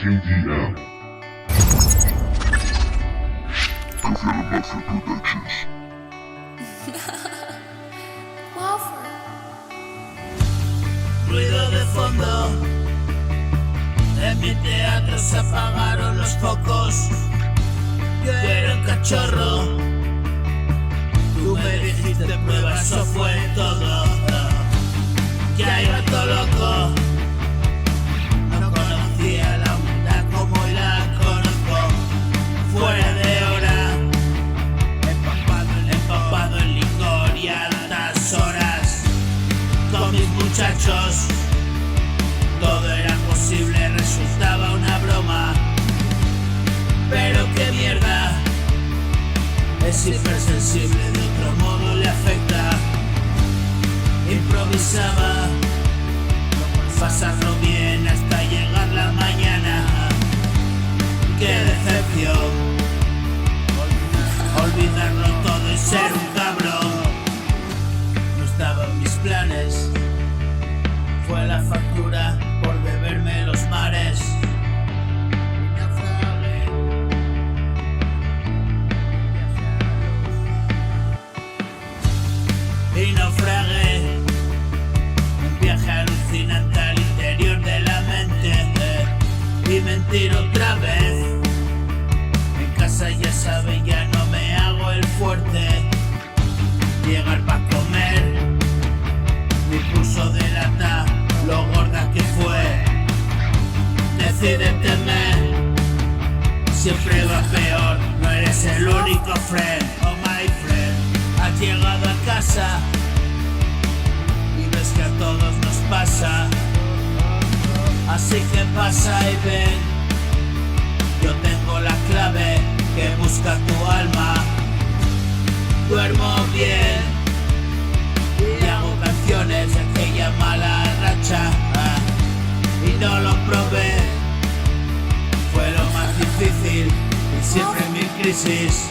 KDM. Kafeanı Mafya Productions. Ruido de fondo. En mi teatro se apagaron los focos. Yo era un cachorro. Tú me dijiste prueba, eso fue todo. Ya iba todo loco. No conocía la humildad como hoy la conozco. Fuera de hora, empapado en licor y altas horas. Con mis muchachos, todo era posible, resultaba una broma. Pero qué mierda, es hipersensible, de otro modo le afecta. Improvisaba, pasarlo bien hasta llegar la mañana. Qué decepción, olvidarlo todo y ser un cabrón. No estaban mis planes, fue la factura por beberme los mares. Y naufragué, un viaje alucinante al interior de la mente. Y mentir otra vez, en casa ya saben, ya no me hago el fuerte. Llegar pa' comer, mi pulso delata lo gorda que fue. Decídete, siempre va peor, no eres el único friend. Oh my friend, has llegado a casa y ves que a todos nos pasa. Así que pasa y ven, yo tengo la clave que busca tu alma. Duermo bien y hago canciones de aquella mala racha. Y no lo probé, fue lo más difícil y siempre mi crisis.